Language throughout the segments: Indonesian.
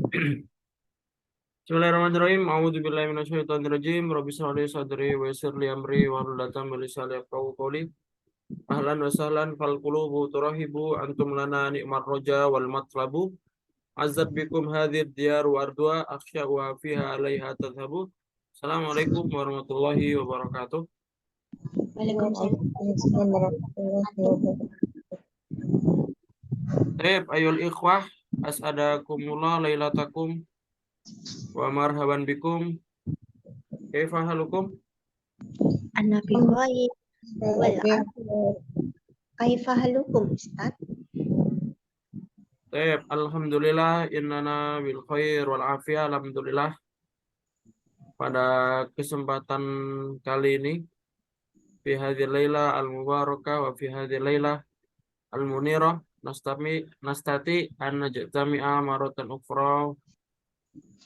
Bismillahirrahmanirrahim. A'udzubillahi minasyaitonirrajim. Rabbi shrah li sadri wa yassir li amri wahlul 'uqdatam min lisani yafqahu qawli. Ahlan wa sahlan fal qulubu turahibu antum lana ni'mar raja wal matlabu. Azzat bikum hadhihi diyar wa ardwa akhsha wa fiha 'alaiha tadhhabu. Assalamualaikum warahmatullahi wabarakatuh. Waalaikumsalam warahmatullahi wabarakatuh. Taib ayol ikhwah as'adakumullah lailatakum wa marhaban bikum. Kaifa halukum? Ana bi khair. Kaifa halukum Ustaz? Taib alhamdulillah innana bil khair wal afiyah alhamdulillah. Pada kesempatan kali ini fi hadhil laila al mubarakah wa fi hadhil laila al munirah nastati an najtami'a maratan ukhra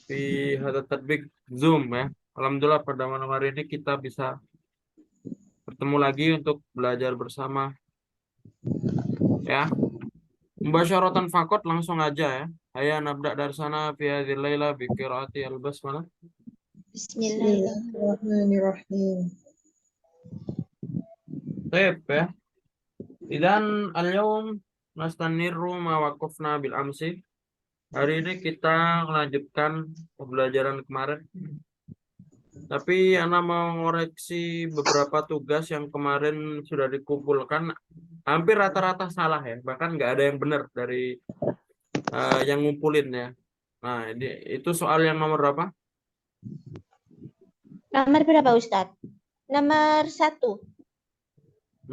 fi hadha tatbiq Zoom ya. Alhamdulillah pada malam hari ini kita bisa bertemu lagi untuk belajar bersama ya. Mubasyaratan fakot langsung aja ya. Ayo nabda dari sana fi hadhil laila bi qiraati al basmalah. Bismillahirrahmanirrahim. Baik ya. Dan al-yawm nastanirru ma waqafna bil amsi. Hari ini kita melanjutkan pembelajaran kemarin. Tapi Ana mau ngoreksi beberapa tugas yang kemarin sudah dikumpulkan. Hampir rata-rata salah ya. Bahkan nggak ada yang benar dari yang ngumpulin ya. Nah, itu soal yang nomor berapa? Nomor berapa Ustaz? Nomor 1.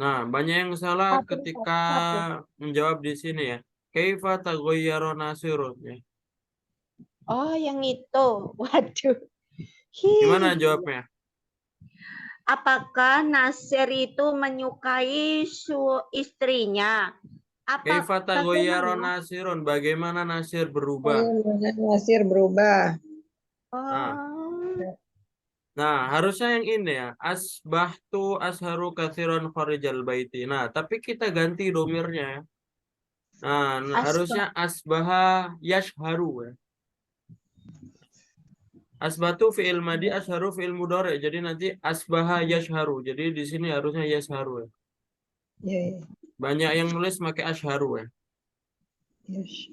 Nah, banyak yang salah ketika menjawab di sini ya. Kaifa taghayyara nasirun ya. Oh, yang itu. Waduh. Gimana jawabnya? Apakah Nasir itu menyukai istrinya? Kaifa taghayyara nasirun. Bagaimana Nasir berubah? Nasir berubah. Nah, harusnya yang ini ya. Asbahtu asharu katsiran kharijal baiti. Nah, tapi kita ganti domirnya ya. Nah, harusnya asbaha yashharu ya. Asbatu fi'il madi, asharu fi'il mudhari. Jadi nanti asbaha yashharu. Jadi di sini harusnya yashharu ya. Banyak yang nulis pakai asharu ya.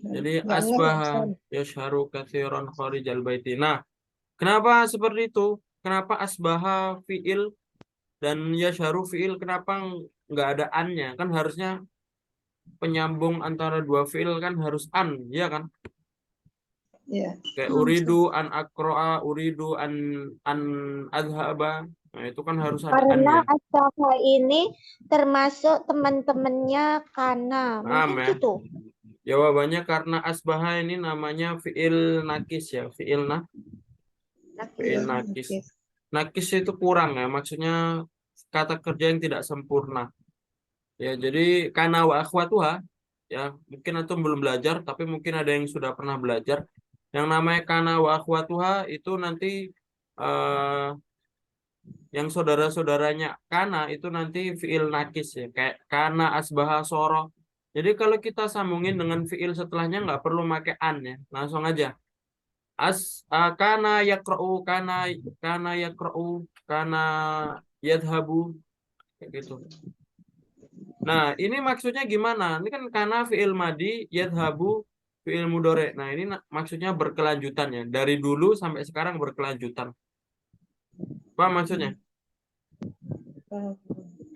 Jadi asbaha yashharu katsiran kharijal baiti. Nah, kenapa seperti itu? Kenapa asbaha fi'il dan yashharu fi'il kenapa nggak ada an-nya? Kan harusnya penyambung antara dua fi'il kan harus an, ya kan? Kayak uridu an akroa, uridu an adhaba. Nah, itu kan harus ada Karena an-nya. asbaha ini termasuk teman-temannya Kana. Mungkin ya. gitu. Jawabannya karena asbaha ini namanya fi'il nakis ya, fi'il nakis. Nakis itu kurang ya, maksudnya kata kerja yang tidak sempurna. Ya, jadi kana wa akhwatuha ya, mungkin antum belum belajar tapi mungkin ada yang sudah pernah belajar. Yang namanya kana wa akhwatuha itu nanti yang saudara-saudaranya kana itu nanti fi'il nakis ya, kayak kana asbaha soro. Jadi kalau kita sambungin dengan fi'il setelahnya nggak perlu pakai an ya, langsung aja. Kana yaqra'u, kana yaqra'u, kana yadhabu kayak gitu. Nah, ini maksudnya gimana? Ini kan kana fi'il madi, yadhabu fi'il mudhari. Nah, ini maksudnya berkelanjutan ya. Dari dulu sampai sekarang berkelanjutan. Apa maksudnya?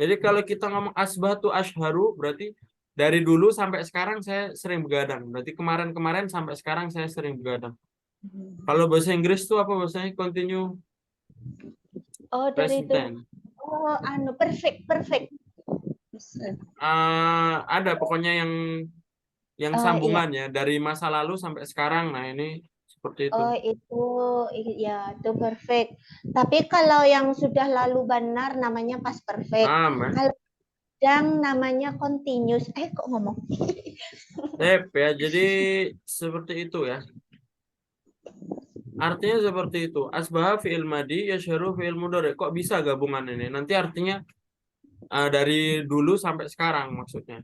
Jadi kalau kita ngomong asbatu ashharu berarti dari dulu sampai sekarang saya sering begadang. Berarti kemarin-kemarin sampai sekarang saya sering begadang. Kalau bahasa Inggris tuh apa bahasanya? Continue. Oh, dari itu. Perfect. Ada pokoknya yang sambungan ya dari masa lalu sampai sekarang. Nah, ini seperti itu. Oh, itu perfect. Tapi kalau yang sudah lalu benar namanya past perfect. Kalau sedang namanya continuous. Kok ngomong? Ya, jadi seperti itu ya. Artinya seperti itu. Asbaha fi'il madi yasharu fi'il mudhari. Kok bisa gabungan ini? Nanti artinya dari dulu sampai sekarang maksudnya.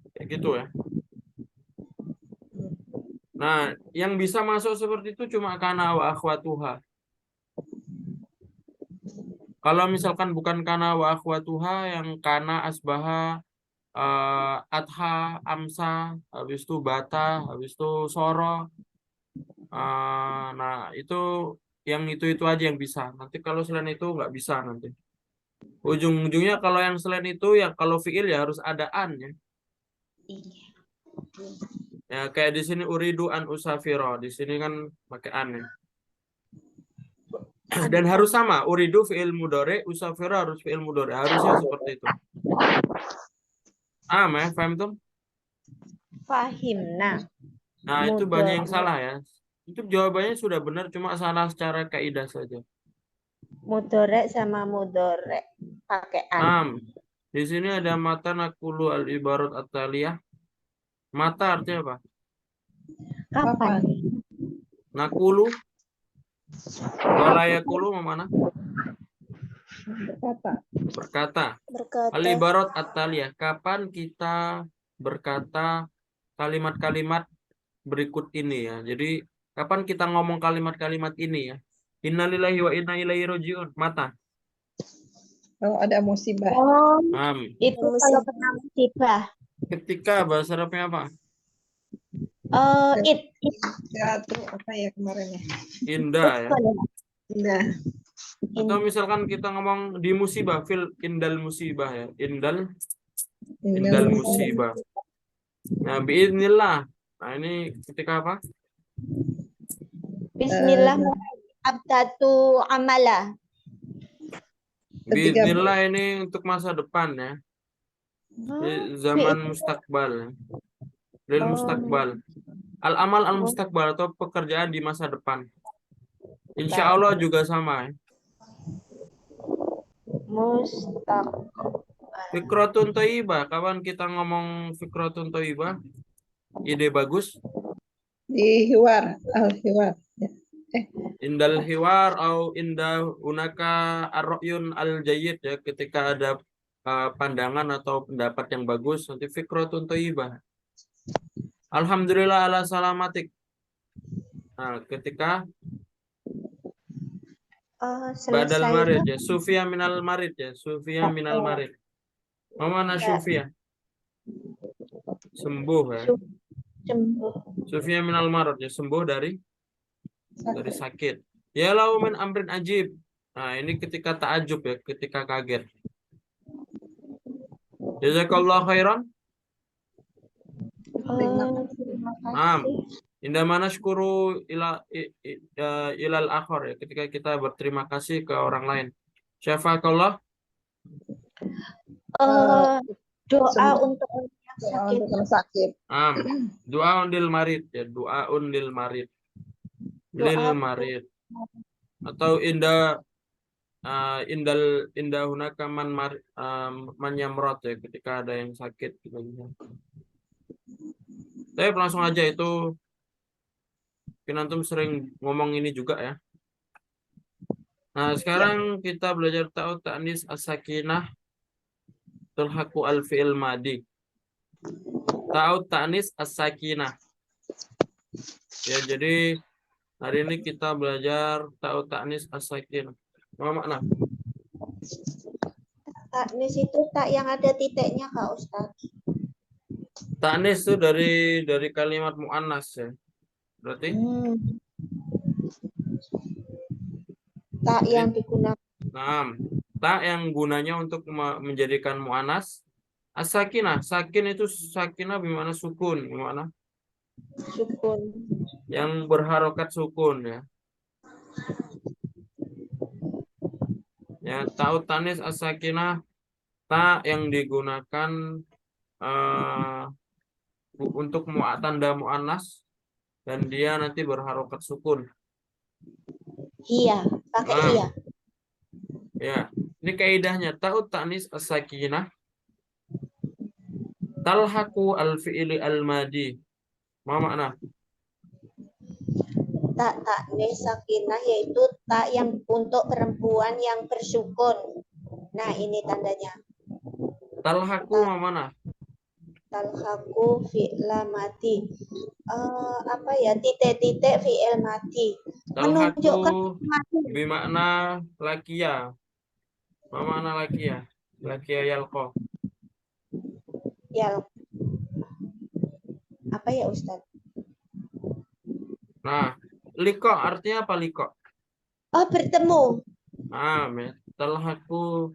Kayak gitu ya. Nah, yang bisa masuk seperti itu cuma kana wa akhwatuha. Kalau misalkan bukan kana wa akhwatuha, yang kana, asbaha, adha, amsa, habis itu bata, habis itu soro. Nah, itu yang itu aja yang bisa. Nanti kalau selain itu nggak bisa nanti. Ujung-ujungnya kalau yang selain itu ya kalau fiil ya harus ada an ya. Iya. Ya kayak di sini uridu an usafiro, di sini kan pakai an ya. Dan harus sama, uridu fiil mudore, usafiro harus fiil mudore, harusnya seperti itu. Paham tuh? Fahimna. Nah, itu banyak yang salah ya. Itu jawabannya sudah benar, cuma salah secara kaidah saja. Mudorek sama mudorek pakai an. Di sini ada mata nakulu al ibarat ataliyah. Mata artinya apa? Kapan? Kapan? Nakulu. Walayakulu mana? Berkata. Berkata. Al ibarat ataliyah. Kapan kita berkata kalimat-kalimat berikut ini ya. Jadi kapan kita ngomong kalimat-kalimat ini ya? Innalillahi wa inna ilaihi rajiun. Mata. Kalau ada musibah. Oh, itu kalau kena musibah. Ketika bahasa Arabnya apa? Apa ya kemarin ya? Indah ya. Indah. Atau misalkan kita ngomong di musibah, fil indal musibah ya. Indal musibah. Nah, biiznillah. Nah, ini ketika apa? Bismillah abdatu amala. Biiznillah ini untuk masa depan ya. Zaman mustakbal. Lil mustakbal. Al-amal al-mustakbal atau pekerjaan di masa depan. Insya Allah juga sama ya. Mustakbal. Fikratun thayyibah. Kapan kita ngomong fikratun thayyibah? Ide bagus. Di hiwar, al-hiwar. Indal hiwar atau indah unaka ar-ra'yun al-jayyid ya, ketika ada pandangan atau pendapat yang bagus, nanti fikratun thayyibah. Alhamdulillah ala salamatik. Nah, ketika badal marid ya, Sufia minal marid ya, Sufia minal marid. Mana Sufia? Sembuh ya. Sembuh. Sufia minal marid ya, sembuh dari sakit. Ya lau min amrin ajib. Nah, ini ketika ta'ajub ya, ketika kaget. Jazakallahu khairan. Indah mana syukuru ilal akhir ya, ketika kita berterima kasih ke orang lain. Syafakallah. Doa untuk yang sakit. Doa undil marid ya, doa undil marid. Lil marid. Atau indal hunaka man yamrot ya, ketika ada yang sakit gitu. Tapi langsung aja itu, mungkin antum sering ngomong ini juga ya. Nah, sekarang kita belajar ta'ud ta'nis as-sakinah tulhaqu al-fi'il madi. Ta'ud ta'nis as-sakinah. Ya, jadi hari ini kita belajar ta'ud ta'nis as-sakinah. Apa makna? Ta'nis itu tak yang ada titiknya Kak Ustaz. Ta'nis itu dari kalimat mu'annas ya. Berarti tak yang digunakan. Nah, tak yang gunanya untuk menjadikan mu'annas as-sakinah. Sakin itu sakinah bimana sukun, bimana? Sukun. Yang berharokat sukun ya. Ya, ta'ud ta'nis as-sakinah, tak yang digunakan untuk tanda mu'annas dan dia nanti berharokat sukun. Iya, pakai iya. Ya, ini kaidahnya ta'ud ta'nis as-sakinah talhaqu al-fi'li al-madi. Apa makna? Tak ta'nis sakinah yaitu tak yang untuk perempuan yang bersukun. Nah, ini tandanya. Talhaqu mana? talhaku fi'la mati. Apa ya? Titik-titik fi'il mati. Menunjukkan Talhaku mati. bimakna lakia. Ma makna lakia? Lakia yalqa. Ya. Apa ya Ustaz? Nah, liko artinya apa liko? Oh, bertemu. Talhaku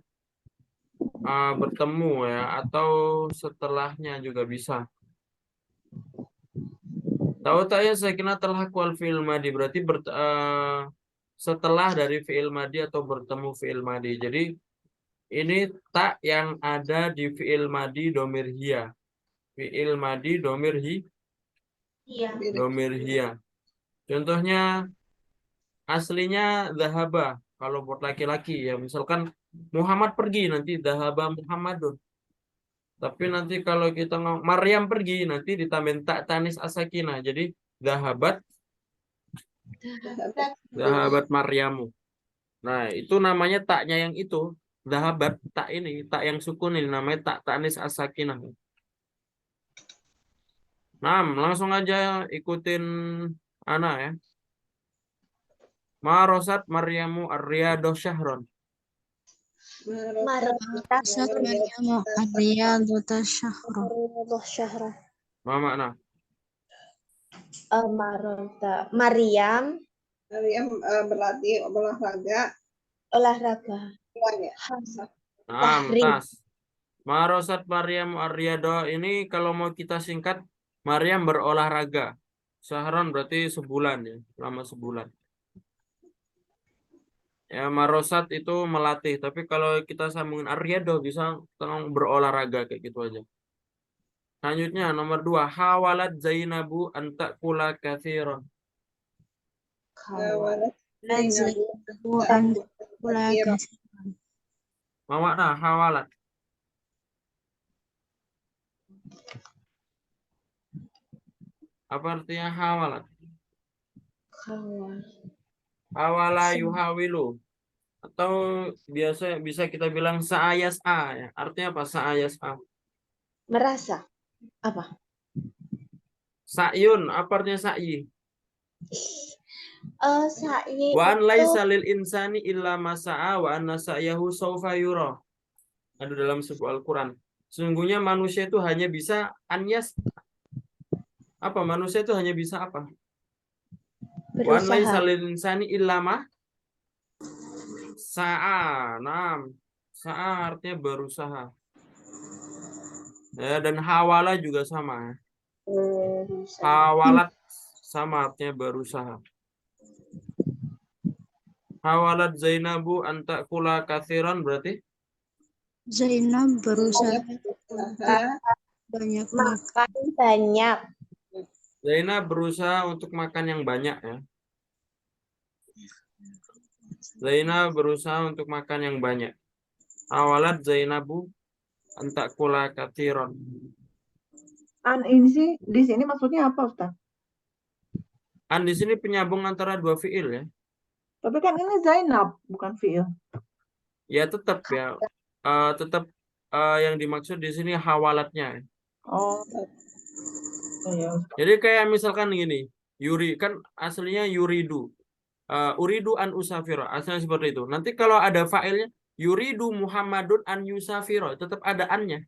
bertemu ya, atau setelahnya juga bisa. Tahu tak ya, saya kira talhaku al fi'il madi berarti setelah dari fi'il madi atau bertemu fi'il madi. Jadi ini tak yang ada di fi'il madi domir hiya. Fi'il madi domir Iya. domir hiya. Contohnya aslinya dhahaba kalau buat laki-laki ya, misalkan Muhammad pergi, nanti dhahaba Muhammadun. Tapi nanti kalau kita ngomong Maryam pergi, nanti ditambahin tak tanis asakina. Jadi dhahabat Maryamu. Nah, itu namanya taknya yang itu. Dhahabat, tak ini, tak yang sukun ini namanya tak tanis asakinah. Nah, langsung aja ikutin Ana ya. Marosat Maryamu ar-riyadu syahron. Marosat Maryamu ar-riyadu syahron. Ma makna? Maryam berlatih olahraga. Tas. Marosat Maryamu ar-riyadu ini kalau mau kita singkat, Maryam berolahraga. Syahron berarti sebulan ya, selama sebulan. Ya, marosat itu melatih, tapi kalau kita sambungin ar-riyadu bisa berolahraga kayak gitu aja. Selanjutnya nomor 2, hawalat Zainabu an ta'kula katsiran. Ma makna hawalat? Apa artinya hawalat? Hawala yuhawilu. Atau biasa bisa kita bilang sa'ayas a ya. Artinya apa sa'ayas a? Merasa. Apa? Sa'yun, apa artinya sa'yi? Sa'yi Wa an itu laisa lil insani illa ma sa'a wa anna sa'yahu sawfa yura. Ada dalam sebuah Al-Qur'an. Sesungguhnya manusia itu hanya bisa anyas. Apa manusia itu hanya bisa apa? Wa an laisa berusaha. lil insani illa ma sa'a. Nah, sa'a artinya berusaha. Ya, dan hawala juga sama. Hawalat sama artinya berusaha. Hawalat Zainabu an ta'kula katsiran berarti Zainab berusaha banyak Makan banyak. Zainab berusaha untuk makan yang banyak ya. Zainab berusaha untuk makan yang banyak. Hawalat Zainabu an ta'kula katsiran. An ini sih di sini maksudnya apa, Ustaz? An di sini penyambung antara dua fiil ya. Tapi kan ini Zainab, bukan fiil. Ya tetap ya. Tetap yang dimaksud di sini hawalatnya. Oh. Ya. Jadi kayak misalkan gini, Yuri kan aslinya yuridu. Uridu an usafiro, aslinya seperti itu. Nanti kalau ada failnya yuridu Muhammadun an yusafiro, tetap ada annya.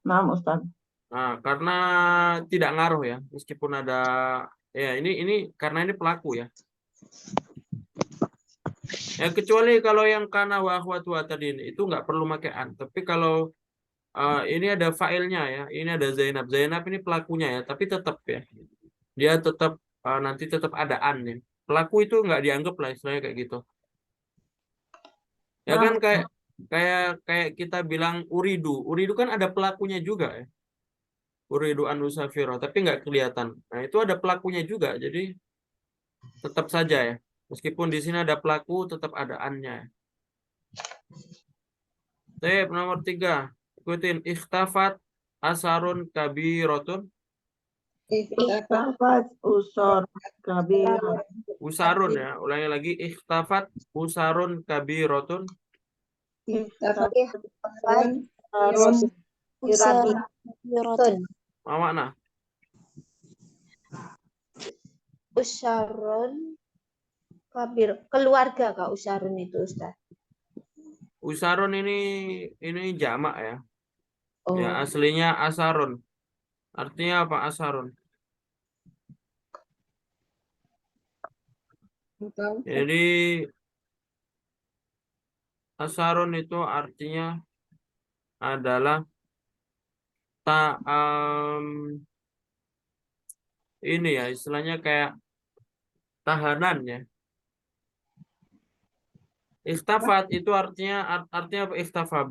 Maaf Ustaz. Nah, karena tidak ngaruh ya, meskipun ada ya ini karena ini pelaku ya. Ya kecuali kalau yang kana wa akhwatu tadi ini itu nggak perlu pakai an. Tapi kalau ini ada failnya ya, ini ada Zainab. Zainab ini pelakunya ya, tapi tetap ya. Dia tetap nanti tetap ada an ya. Pelaku itu nggak dianggap lah istilahnya kayak gitu. Ya kan kayak kita bilang uridu. Uridu kan ada pelakunya juga ya. Uridu an usafiro, tapi nggak kelihatan. Nah, itu ada pelakunya juga. Jadi tetap saja ya. Meskipun di sini ada pelaku, tetap ada annya. Tip nomor 3. Ikutin ikhtafat asarun kabirotun. Ikhtafat usar kabirah. Usarun ya. Ulangi lagi. Ikhtafat usarun kabirotun. Ikhtafat Usarun Tun. Apa makna? Usarun kabir. Keluarga Kak usarun itu Ustaz. Usarun ini jamak ya. Ya, Oh. aslinya asarun. Artinya apa asarun? Jadi asarun itu artinya adalah ini ya istilahnya kayak tahanan ya. Ikhtafat itu artinya apa? Ikhtafa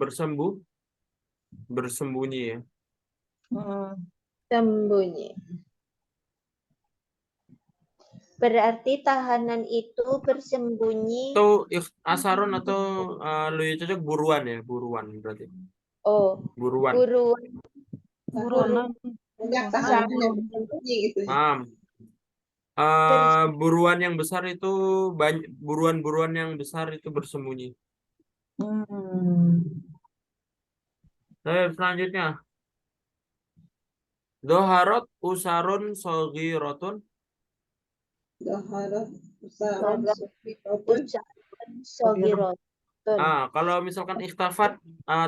bersembunyi ya. Sembunyi. Berarti tahanan itu bersembunyi. Atau asarun atau lebih cocok buruan ya, buruan berarti. Oh, Buruan. Buronan. Paham. Buruan yang besar itu buruan-buruan yang besar itu bersembunyi. Selanjutnya. Doharot usarun sogirotun. Sogirotun. Kalau misalkan ikhtafat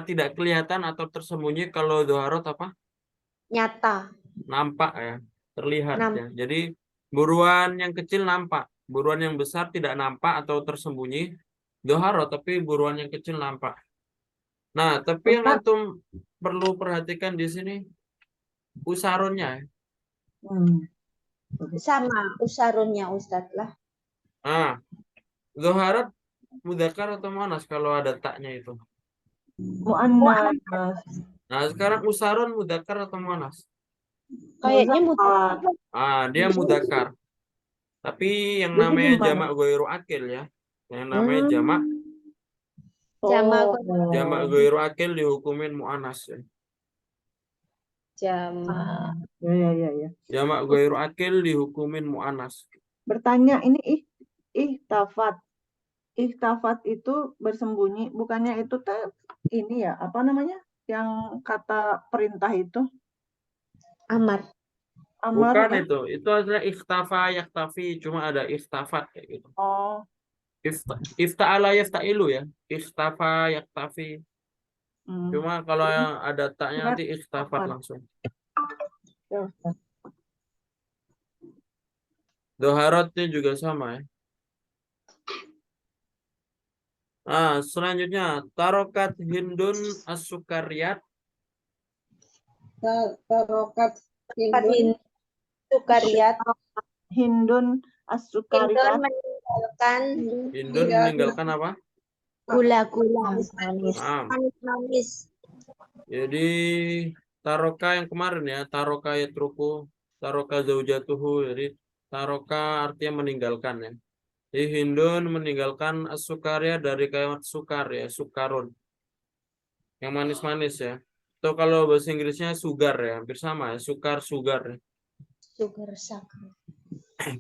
tidak kelihatan atau tersembunyi, kalau doharot apa? Nyata. Nampak ya, terlihat Nampak. ya. Jadi buruan yang kecil nampak, buruan yang besar tidak nampak atau tersembunyi. Doharot tapi buruan yang kecil nampak. Nah, tapi yang antum perlu perhatikan di sini usarunnya. Sama usarunnya Ustadz lah. Doharot mudzakkar atau muannas kalau ada taknya itu. Muannas. Nah, sekarang usarun mudzakkar atau muannas? Kayaknya muzakkar. Dia mudzakkar. Tapi yang Jadi namanya gimana? jamak ghairu akil ya. Yang namanya jamak jamak ghairu akil dihukumin muannas ya. Jamak. Ya. Jamak ghairu akil dihukumin muannas. Bertanya ini ihtafat. Ihtafat itu bersembunyi, bukannya itu ini ya, apa namanya? Yang kata perintah itu? Amar. Bukan ya? itu adalah ikhtafa yaktafi, cuma ada ikhtafat kayak gitu. Oh. Ifta'ala yafta'ilu ya. Ikhtafa yaktafi. Cuma kalau yang ada taknya nanti ikhtafat langsung. Doharatnya juga sama ya. Selanjutnya tarokat hindun as-sukariyat. Tarokat hindun sukariyat. Hindun as-sukariyat. Hindun meninggalkan apa? Gula-gula. Manis. Jadi taroka yang kemarin ya, taroka yatruku, taroka zaujatuhu. Jadi taroka artinya meninggalkan ya. Jadi Hindun meninggalkan as-sukariyat dari kalimat sukar ya, sukarun. Yang manis-manis ya. Atau kalau bahasa Inggrisnya sugar ya, hampir sama ya, sukar, sugar ya. Sugar sakar.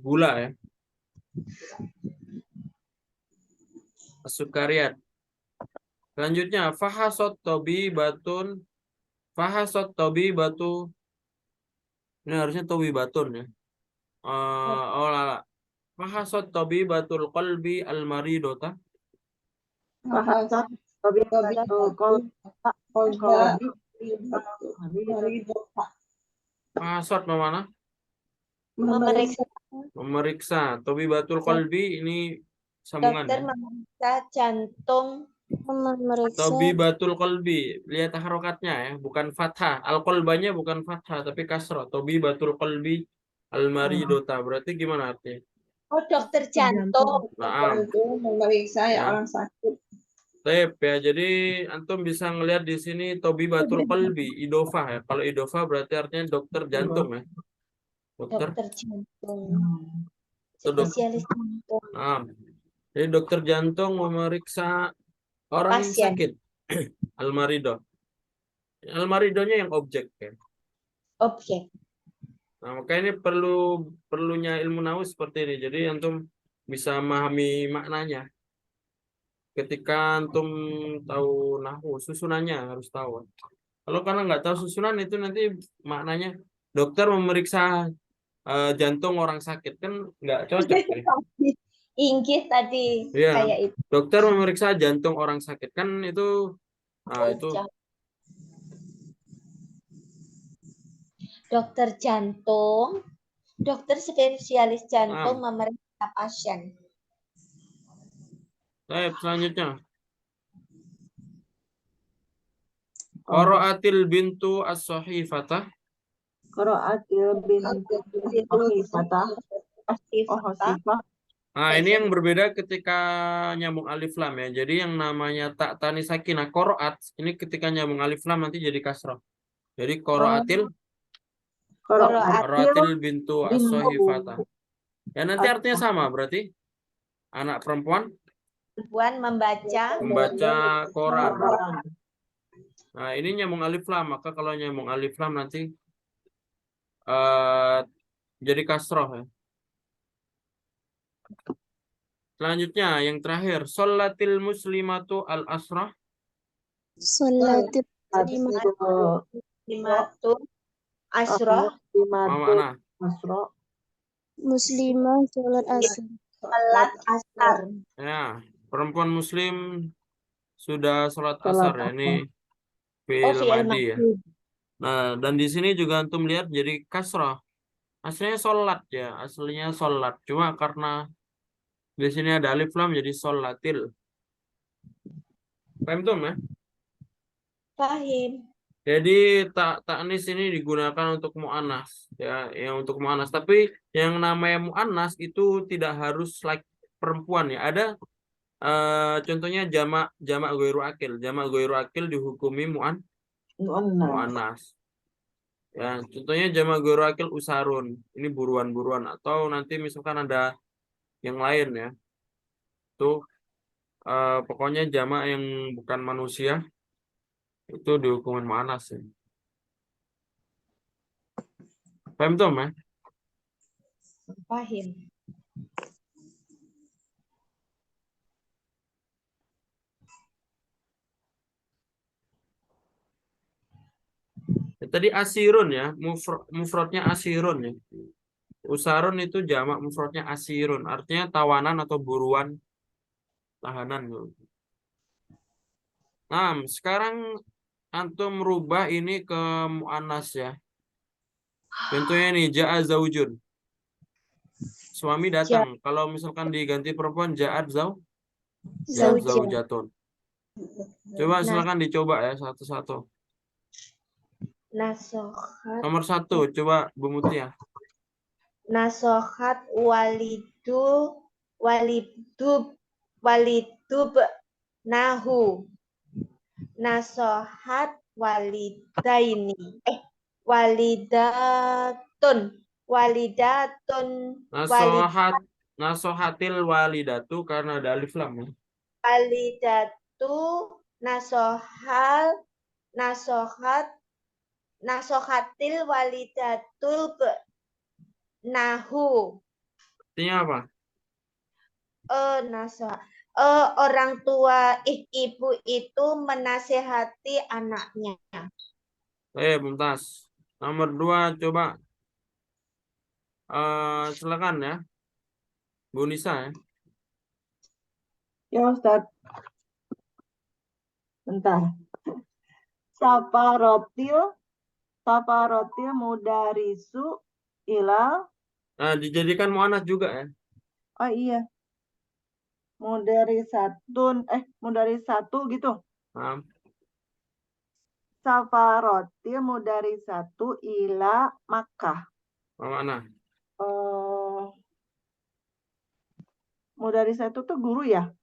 Gula ya. As-sukariyat. Selanjutnya fahasot tobi batun. Fahasot tobi batu. Ini harusnya tobi batun ya. Lala. Fahasot tobi batul qalbi al-maridota. Fahasot tobi batul qalbi. Fahasot mana? Memeriksa. Memeriksa. Tobi batul qalbi ini sambungan. Dokter memeriksa jantung. Tobi batul qalbi. Lihat harokatnya ya, bukan fathah. Al-qalbanya bukan fathah tapi kasrah. Tobi batul qalbi al-maridota. Berarti gimana artinya? Oh, dokter jantung. Memeriksa orang sakit. Tep ya, jadi antum bisa ngelihat di sini tobi batul qalbi, idofah ya. Kalau idofah berarti artinya dokter jantung ya. Dokter jantung. Spesialis jantung. Jadi dokter jantung memeriksa orang yang sakit. Al-marido. Al-maridonya yang objek ya. Objek. Nah, makanya ini perlunya ilmu nahwu seperti ini. Jadi antum bisa memahami maknanya. Ketika antum tahu nahwu, susunannya harus tahu. Kalau karena nggak tahu susunan itu nanti maknanya dokter memeriksa jantung orang sakit kan nggak cocok. Inggih tadi Iya, kayak itu. dokter memeriksa jantung orang sakit kan itu, nah itu Dokter jantung, dokter spesialis jantung memeriksa pasien. Selanjutnya. Qara'atil bintu as-sahifata. Qara'atil bintu as-sahifata. Nah, ini yang berbeda ketika nyambung alif lam ya. Jadi yang namanya tak tanis sakinah qaraat ini ketika nyambung alif lam nanti jadi kasrah. Jadi qara'atil bintu as-sahifata. Ya nanti artinya sama berarti. Anak perempuan membaca koran. Nah, ini nyambung alif lam, maka kalau nyambung alif lam nanti jadi kasroh ya. Selanjutnya yang terakhir, sholatil muslimatu al-asrah. Sholatil muslimatu asrah. Mana? Muslimah sholat asar. Sholat asar. Ya, perempuan muslim sudah sholat asar ya. Ini fi'il madhi ya. Nah, dan di sini juga antum lihat jadi kasrah. Aslinya sholat ya, aslinya sholat. Cuma karena di sini ada alif lam jadi sholatil. Paham tuh ya? Pahim. Jadi ta'nis ini digunakan untuk mu'annas ya, yang untuk mu'annas. Tapi yang namanya mu'annas itu tidak harus like perempuan ya. Ada contohnya jamak ghairu akil. Jamak ghairu akil dihukumi mu'annas. Ya, contohnya jamak ghairu akil usarun. Ini buruan-buruan atau nanti misalkan ada yang lain ya. Itu pokoknya jamak yang bukan manusia itu dihukumin mu'annas ya. Paham tuh ya? Pahim. Tadi asirun ya, mufradnya asirun ya. Usarun itu jamak mufradnya asirun, artinya tawanan atau buruan, tahanan. Nah, sekarang antum merubah ini ke mu'annas ya. Contohnya nih, ja'a zaujun. Suami datang. Kalau misalkan diganti perempuan, ja'at zaujatun. Coba silakan dicoba ya satu-satu. Nasohat. Nomor 1, coba Bu Mutia. Nasohat walidub nahu. Nasohat walidaini. Walidatun. Nasohatil walidatu karena ada alif lam ya. Walidatu nasohatil walidatul nahu. Artinya apa? Orang tua ibu itu menasehati anaknya. Bentar. Nomor 2 coba. Silakan ya. Bu Nisa ya. Ya Ustaz. Bentar. Saparotil mudarisu ila. Nah, dijadikan mu'annas juga ya. Oh iya. Mudarisatu gitu. Nah. Safarotil mudarisatu ila Makkah. Mana? Mudarisatu tuh guru ya?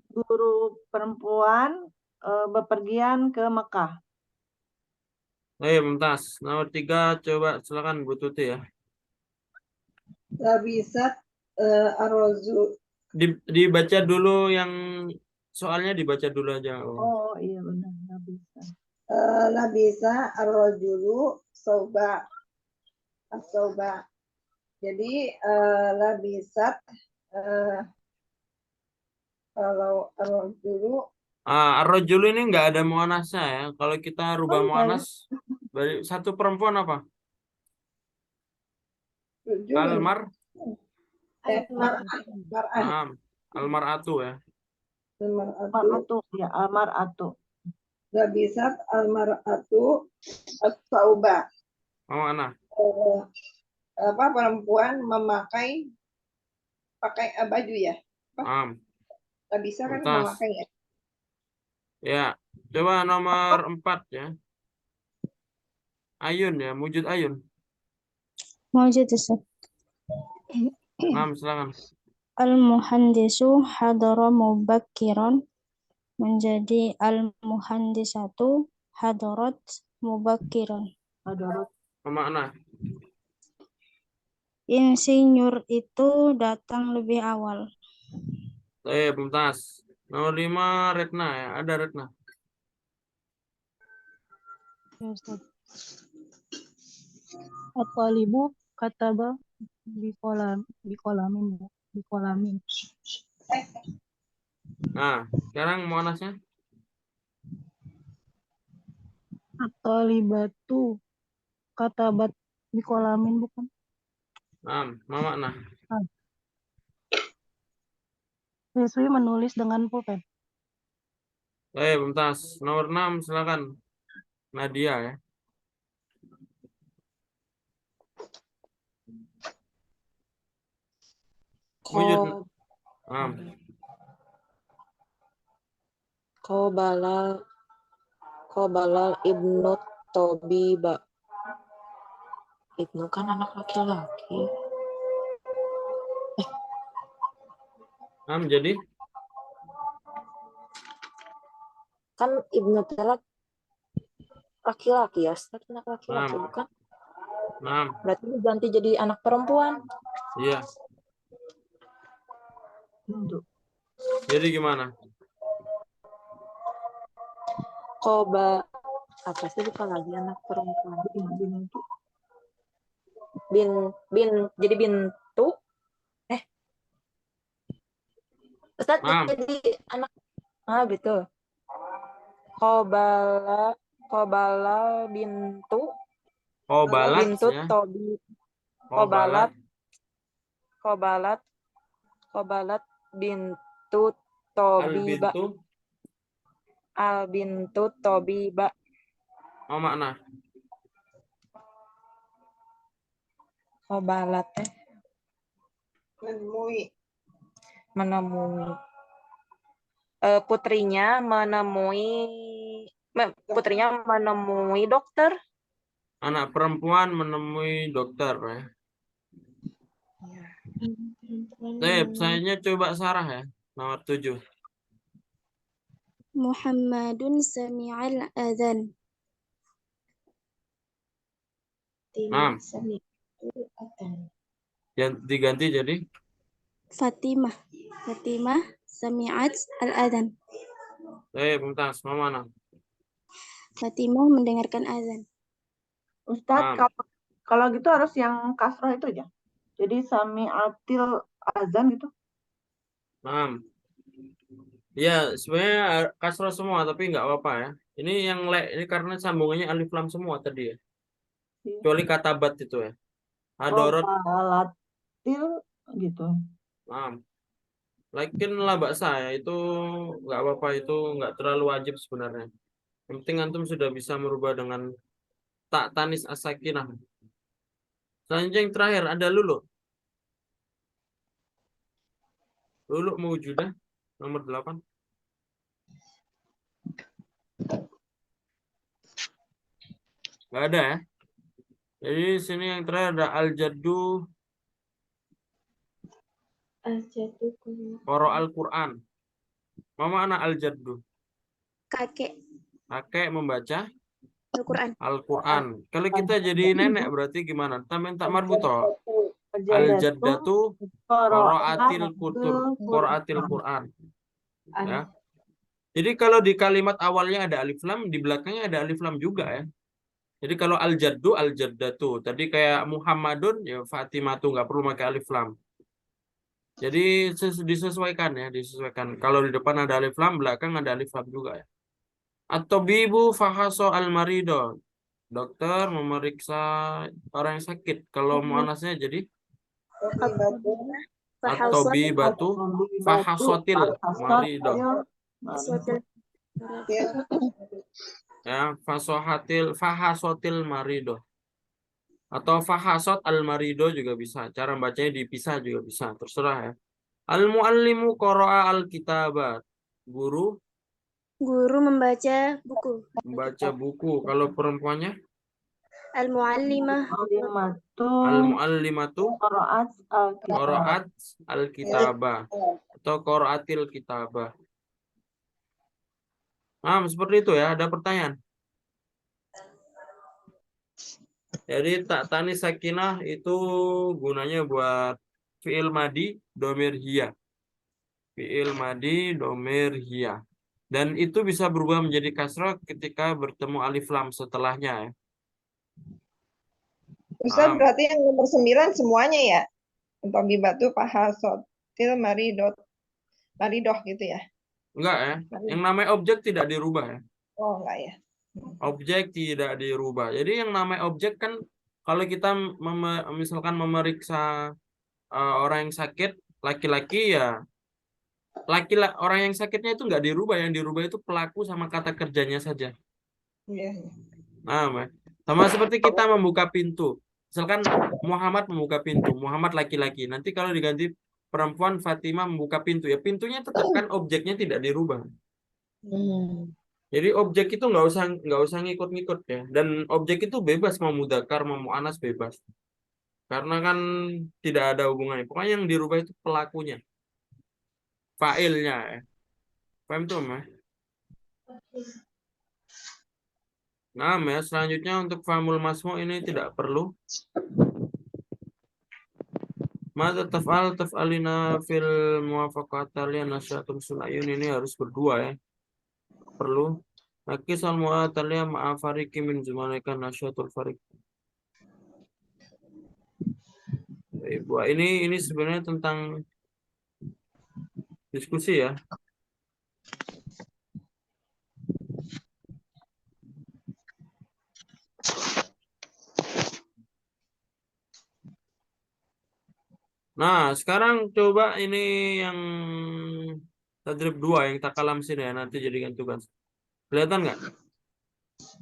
Guru perempuan bepergian ke Mekah. Bentar. Nomor 3 coba silakan Bu Tuti ya. Labisat arrozu. Dibaca dulu yang soalnya dibaca dulu aja. Oh iya benar, labisa. Labisa arrojulu soba. Jadi labisat kalau arrojulu Ar-rajulu ini nggak ada muannasnya ya. Kalau kita rubah Oh, iya ya. muannas dari satu perempuan apa? Rojul. Almar, Mar'ah. almaratu ya. Almar'atu. Almar'atu, ya, almar'atu. Gak bisa almar'atu as-sauba. Mana? Apa perempuan pakai baju ya? Gak bisa kan Tuntas. memakai ya? Ya, coba nomor 4 ya. Ayun ya, wujud Ayun. Mawjud Ustaz. Silakan. Al-muhandisu hadara mubakkiran menjadi al-muhandisatu hadarat mubakkiran. Hadarat. Mana? Insinyur itu datang lebih awal. Tuntas. Nomor 5 Retna ya, ada Retna. At-talibu kataba bikolamin. Sekarang muannasnya? At-talibatu katabat bikolamin bukan? Mana? Siswi menulis dengan pulpen. Tuntas. Nomor 6 silakan. Nadia ya. Wujud. Qobala ibnu Tobiba. Ibnu kan anak laki-laki. Jadi? Kan ibnu telak laki-laki ya, anak laki-laki bukan? Berarti diganti jadi anak perempuan. Iya. Jadi gimana? Apa sih lupa lagi anak perempuan? Jadi bintu. Ustaz jadi anak. Betul. Qobala bintu. Qobalat bintu ya. Tobi. Qobalat bintu Tobiba. Al bintu Tobiba. Mana? Qobalat menemui. Putrinya menemui dokter. Anak perempuan menemui dokter ya. Saya coba Sarah ya. Nomor 7. Muhammadun sami'al adzan. Diganti jadi Fatimah sami'at al-adzan. Mumtaz, mana? Fatimah mendengarkan azan. Ustadz, kalau gitu harus yang kasroh itu aja. Jadi sami'atil azan gitu. Ya, sebenarnya kasroh semua tapi nggak apa-apa ya. Ini yang ini karena sambungannya alif lam semua tadi ya. Kecuali kata bat itu ya. Hadarat Qobalatil gitu. Lakin lah baksa ya, itu nggak apa-apa, itu nggak terlalu wajib sebenarnya. Yang penting antum sudah bisa merubah dengan tak tanis as-sakinah. Selanjutnya yang terakhir ada Lulu. Lulu mewujudah nomor 8. Nggak ada ya. Jadi sini yang terakhir ada al-jaddu qara al-Quran. Mana al-jaddu? Kakek membaca Al-Quran. Kalau kita jadi nenek berarti gimana? Kita minta marbutoh. Al-jaddatu qiraatil Quran. Ya. Jadi kalau di kalimat awalnya ada alif lam, di belakangnya ada alif lam juga ya. Jadi kalau al-jaddu al-jaddatu, tadi kayak Muhammadun ya Fatimatu, nggak perlu pakai alif lam. Jadi disesuaikan ya, disesuaikan. Kalau di depan ada alif lam, belakang ada alif lam juga ya. At-tabibu fahaso al-marido. Dokter memeriksa orang yang sakit. Kalau muannasnya jadi at-tabibatu fahasotil marido. Ya, fahasotil marido. Atau fahasot al-marido juga bisa. Cara bacanya dipisah juga bisa. Terserah ya. Al-muallimu qara'a al-kitabat. Guru membaca buku. membaca buku. Kalau perempuannya? Al-muallimah Al-muallimatu Qira'at al-kitab. qara'at al-kitabah. Atau qara'atil kitabah. Seperti itu ya. Ada pertanyaan? Jadi ta'tani sakinah itu gunanya buat fi'il madi domir hiya. Fi'il madi domir hiya. Dan itu bisa berubah menjadi kasrah ketika bertemu alif lam setelahnya ya. Ustaz, berarti yang nomor 9 semuanya ya? Tabibatu fahasotil maridoh gitu ya? Enggak ya. Yang namanya objek tidak dirubah ya. Oh, enggak ya. Objek tidak dirubah. Jadi yang namanya objek kan kalau kita misalkan memeriksa orang yang sakit laki-laki ya, orang yang sakitnya itu nggak dirubah, yang dirubah itu pelaku sama kata kerjanya saja. Iya. Sama seperti kita membuka pintu. Misalkan Muhammad membuka pintu, Muhammad laki-laki. Nanti kalau diganti perempuan Fatimah membuka pintu, ya pintunya tetap kan objeknya tidak dirubah. Jadi objek itu nggak usah ngikut-ngikut ya. Dan objek itu bebas mau mudzakkar mau muannas bebas. Karena kan tidak ada hubungannya. Pokoknya yang dirubah itu pelakunya. Fa'ilnya ya. Paham tuh, Mas? Nah, ya, selanjutnya untuk famul masmu ini tidak perlu. Mata taf'alina fil muwafaqat talian nasyatun sunayun ini harus berdua ya. Perlu. Nakisal mu'atalia ma'afariki min zumalaikan nasyatul farik. Ibu, ini sebenarnya tentang diskusi ya. Nah, sekarang coba ini yang tadrib 2 yang takalam sini ya, nanti jadikan tugas. Kelihatan nggak?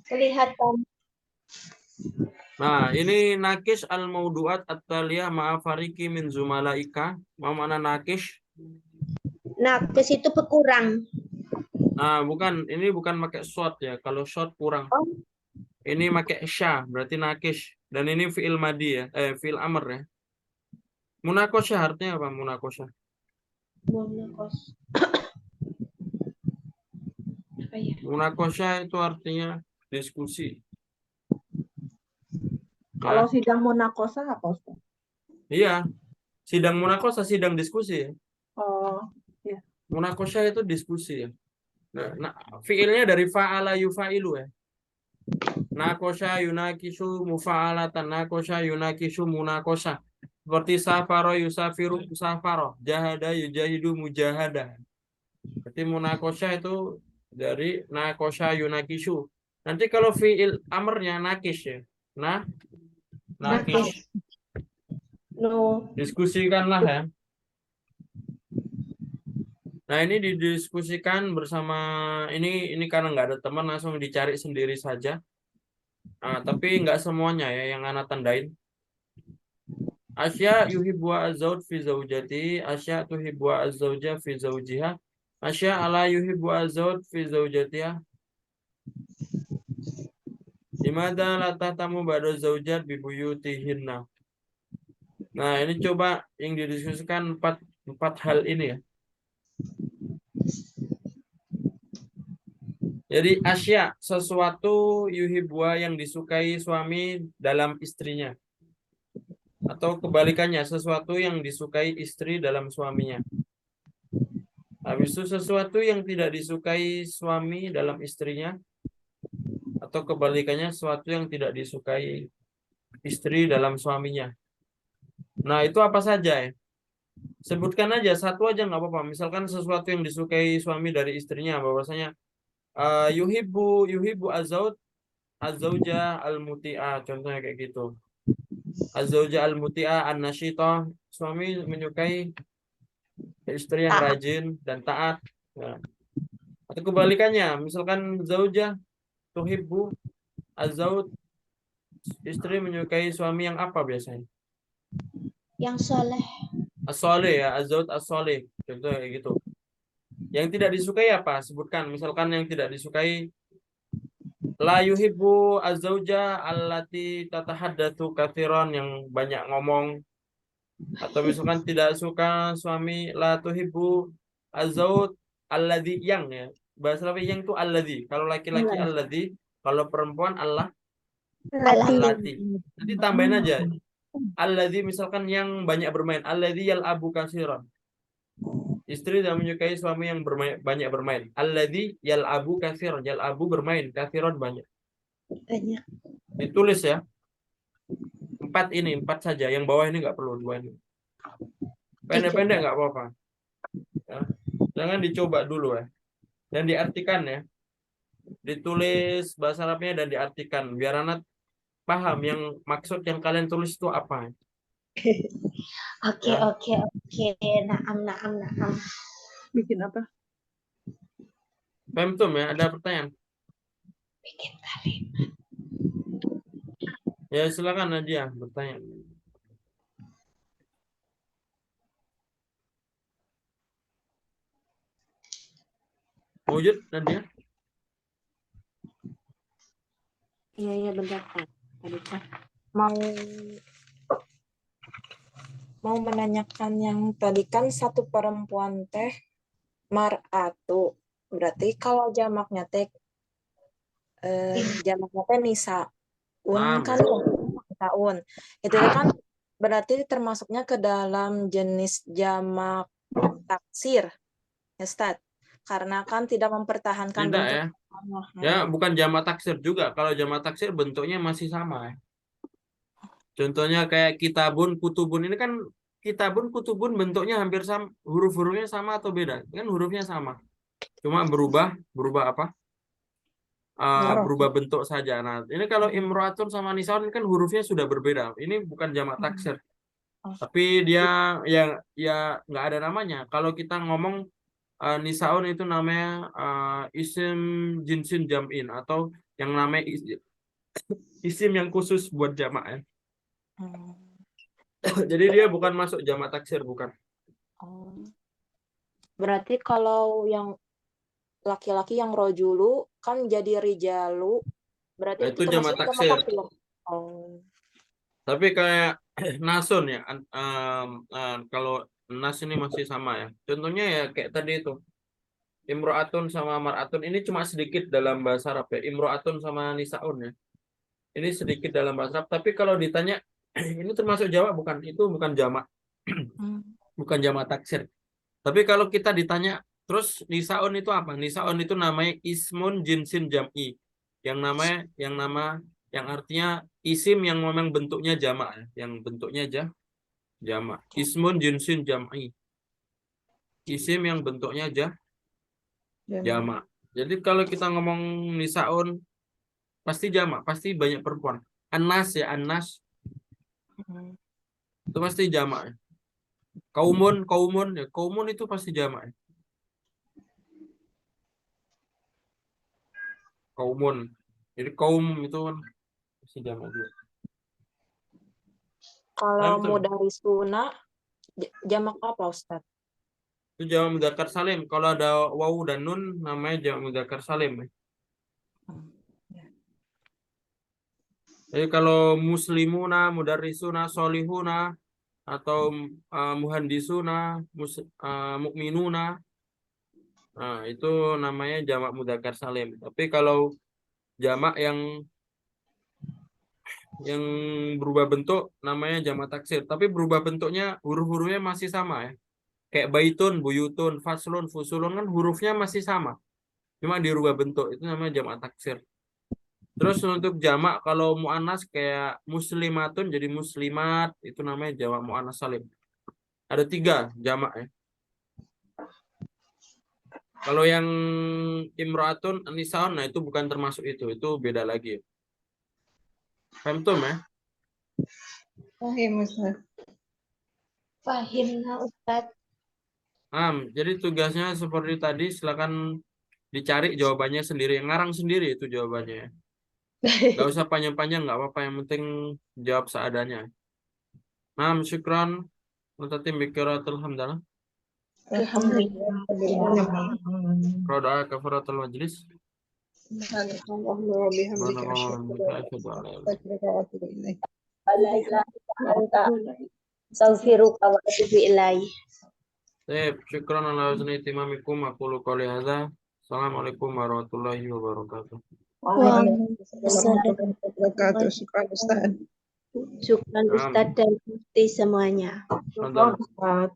Kelihatan. Nah, ini nakis al-maudu'at at-taliyah ma'afariki min zumalaika. Mau mana nakis? Nakis itu berkurang. Nah, ini bukan pakai short ya. Kalau short kurang. Ini pakai sya, berarti nakis. Dan ini fi'il madi ya, fi'il amr ya. Munakosya artinya apa munakosya? Munakosya itu artinya diskusi. Kalau sidang munakosa apa, Ustaz? Iya. Sidang munakosa, sidang diskusi ya. Oh, iya. Munakosya itu diskusi ya. Nah, fi'ilnya dari fa'ala yufa'ilu ya. Nakosya yunakisu mufa'alatan, nakosya yunakisu munakosya. Seperti safaro yusafiru safaro, jahada yujahidu mujahadah. Berarti munakosya itu dari nakosya yunakisu. Nanti kalau fi'il amrnya nakis ya. Nakis. No. Diskusikanlah ya. Nah, ini didiskusikan bersama ini karena nggak ada teman langsung dicari sendiri saja. Nah, tapi nggak semuanya ya yang anak tandain. Asya yuhibbu az-zawj fi zawjati, asya tuhibbu az-zawja fi zawjiha, asya ala yuhibbu az-zawj fi zawjatiha. Dimana la tahtamu ba'da zawjat bi buyutihinna. Nah, ini coba yang didiskusikan empat hal ini ya. Jadi asya sesuatu yuhibwa yang disukai suami dalam istrinya. Atau kebalikannya sesuatu yang disukai istri dalam suaminya. Habis itu sesuatu yang tidak disukai suami dalam istrinya. Atau kebalikannya sesuatu yang tidak disukai istri dalam suaminya. Nah, itu apa saja ya? Sebutkan aja satu aja nggak apa-apa. Misalkan sesuatu yang disukai suami dari istrinya, bahwasanya yuhibbu azauja al-muti'ah, contohnya kayak gitu. Azauja al-muti'ah an-nasyitah, suami menyukai istri yang Taat. rajin dan taat. Nah, atau kebalikannya, misalkan zauja tuhibbu azauj, istri menyukai suami yang apa biasanya? Yang soleh. As-soleh ya, azauj as-soleh, contoh kayak gitu. Yang tidak disukai apa? Sebutkan. Misalkan yang tidak disukai, la yuhibbu azauja allati tatahaddatsu katsiran, yang banyak ngomong. Atau misalkan tidak suka suami, la tuhibbu azauj alladzi, yang ya. Bahasa Arab yang itu alladzi. Kalau laki-laki alladzi, kalau perempuan Allah allati. Nanti tambahin aja. Alladzi misalkan yang banyak bermain. Alladzi yal'abu katsiran. Istri tidak menyukai suami yang banyak bermain. Alladzi yal'abu katsiran. Yal'abu bermain, katsiran banyak. Banyak. Ditulis ya. 4 saja. Yang bawah ini nggak perlu, 2 ini. Pendek-pendek nggak apa-apa. Ya. Jangan dicoba dulu ya. Dan diartikan ya. Ditulis bahasa Arabnya dan diartikan. Biar anak paham yang maksud yang kalian tulis itu apa. Oke. Ya. Oke. Naam. Bikin apa? Pemtum ya, ada pertanyaan? Bikin kalimat. Ya silakan Nadia bertanya. Wujud Nadia? Iya bentar Kak. Tadi kan mau menanyakan yang tadi kan satu perempuan teh mar'atu. Berarti kalau jamaknya teh nisaun kan nisaun. Itu kan berarti termasuknya ke dalam jenis jamak taksir. Ya, Ustaz. Karena kan tidak mempertahankan Tidak bentuk. ya. Ya, bukan jamak taksir juga. Kalau jamak taksir bentuknya masih sama ya. Contohnya kayak kitabun, kutubun. Ini kan kitabun, kutubun bentuknya hampir sama. Huruf-hurufnya sama atau beda? Kan hurufnya sama. Cuma berubah apa? Berubah bentuk saja. Nah, ini kalau imro'atun sama nisaun kan hurufnya sudah berbeda. Ini bukan jamak taksir. Tapi dia ya nggak ada namanya. Kalau kita ngomong nisaun itu namanya isim jinsin jam'in, atau yang namanya isim yang khusus buat jamak ya. Jadi dia bukan masuk jamak taksir, bukan. Berarti kalau yang laki-laki yang rojulu kan jadi rijalu, berarti Nah, itu itu jamak termasuk taksir. Tapi kayak nasun ya, kalau nas ini masih sama ya. Contohnya ya kayak tadi itu. Imro'atun sama mar'atun ini cuma sedikit dalam bahasa Arab ya. Imro'atun sama nisaun ya. Ini sedikit dalam bahasa Arab. Tapi kalau ditanya ini termasuk jamak bukan? Itu bukan jamak. Bukan jamak taksir. Tapi kalau kita ditanya terus nisaun itu apa? Nisaun itu namanya ismun jinsin jam'i. Yang artinya isim yang memang bentuknya jamak ya. Yang bentuknya jamak. Ismun jinsin jam'i. Isim yang bentuknya jamak. Jadi kalau kita ngomong nisaun pasti jamak, pasti banyak perempuan. Anas ya, anas. Itu pasti jamak ya. Kaumun ya, kaumun itu pasti jamak ya. Kaumun. Jadi kaum itu kan pasti jamak juga. Kalau mudarisuna jamak apa Ustaz? Itu jamak mudzakkar salim. Kalau ada wawu dan nun namanya jamak mudzakkar salim. Jadi kalau muslimuna, mudarrisuna, solihuna, atau muhandisuna, mukminuna, nah, itu namanya jamak mudzakkar salim. Tapi kalau jamak yang berubah bentuk namanya jamak taksir. Tapi berubah bentuknya, huruf-hurufnya masih sama ya. Kayak baitun, buyutun, faslun, fusulun kan hurufnya masih sama. Cuma dirubah bentuk, itu namanya jamak taksir. Terus untuk jamak kalau mu'annas kayak muslimatun jadi muslimat, itu namanya jamak mu'annas salim. Ada 3 jamak ya. Kalau yang imro'atun nisaun, nah itu bukan termasuk itu beda lagi. Paham ya? Paham, Ustaz. Fahimna Ustaz. Jadi tugasnya seperti tadi, silakan dicari jawabannya sendiri, ngarang sendiri itu jawabannya. Gak usah panjang-panjang, nggak apa-apa, yang penting jawab seadanya. Syukran. Mutatim bikiratul hamdalah. Alhamdulillah. Doa kafaratul majlis. Subhanallah wa bihamdika asyhadu an la ilaha wa atubu ilaik. La ilaha illa anta astaghfiruka wa atubu ilaik. Syukran ala husni ihtimamikum. Aqulu qouli hadza. Assalamualaikum warahmatullahi wabarakatuh. Waalaikumsalam warahmatullahi wabarakatuh. Syukran, Ustaz. Syukran Ustaz dan Mufti semuanya. Syukron, Ustaz.